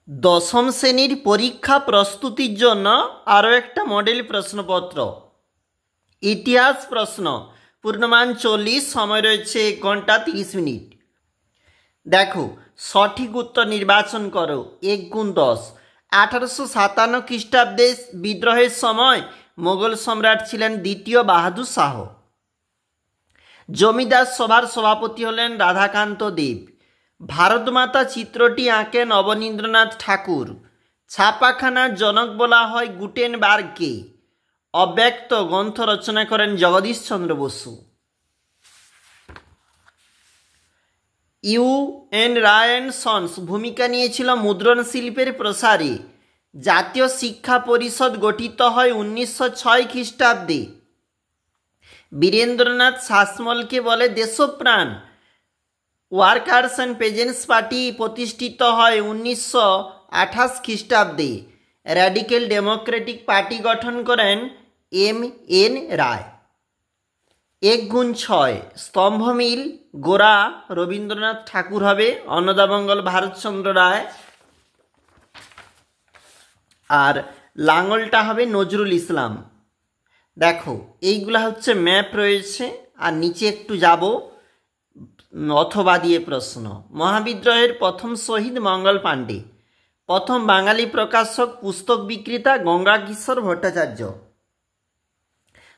দশম শ্রেণীর পরীক্ষা প্রস্তুতির জন্য আরও একটা মডেল প্রশ্নপত্র। ইতিহাস প্রশ্ন, পূর্ণমান 40, সময় রয়েছে 1 ঘন্টা 30 মিনিট। দেখো, সঠিক উত্তর নির্বাচন করো। 1 গুণ 10। 1857 খ্রিস্টাব্দে বিদ্রোহের সময় মোগল সম্রাট ছিলেন দ্বিতীয় বাহাদুর শাহ। জমিদার সভার সভাপতি হলেন রাধাকান্ত দেব। ভারতমাতা চিত্রটি আঁকেন অবনীন্দ্রনাথ ঠাকুর। ছাপাখানার জনক বলা হয় গুটেনবার্গকে। অব্যক্ত গ্রন্থ রচনা করেন Jagadish Chandra Basu. UN. Roy and sons ভূমিকা নিয়েছিল মুদ্রণ শিল্পের প্রসারে। জাতীয় শিক্ষা পরিষদ গঠিত হয় 1906 খ্রিস্টাব্দে। বীরেন্দ্রনাথ শাসমলকে বলে Deshapran. Workers and peasants party প্রতিষ্ঠিত হয় 1928 খ্রিস্টাব্দে। র্যাডিক্যাল ডেমোক্রেটিক পার্টি গঠন করেন এম.এন. রায়। 1 গুণ 6। স্তম্ভমিল গোরা রবীন্দ্রনাথ ঠাকুর হবে, অন্নদামঙ্গল ভারতচন্দ্র রায়, আর লাঙলটা হবে নজরুল ইসলাম। দেখো, এইগুলা হচ্ছে ম্যাপ রয়েছে, আর নিচে একটু যাব অথবা দিয়ে প্রশ্ন। মহাবিদ্রোহের প্রথম শহীদ মঙ্গল পাণ্ডে। প্রথম বাঙালি প্রকাশক পুস্তক বিক্রেতা গঙ্গা কিশোর ভট্টাচার্য।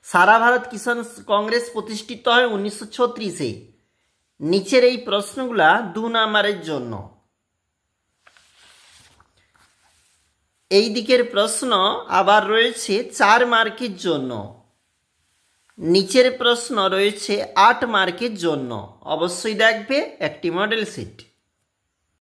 সারা ভারত কিষাণ কংগ্রেস প্রতিষ্ঠিত হয় 1936-এ। নিচের এই প্রশ্নগুলা 2 নাম্বারের জন্য। এই দিকের প্রশ্ন আবার রয়েছে 4 মার্কের জন্য। নিচের প্রশ্ন রয়েছে 8 মার্কের জন্য। অবশ্যই দেখবে একটি মডেল সেট।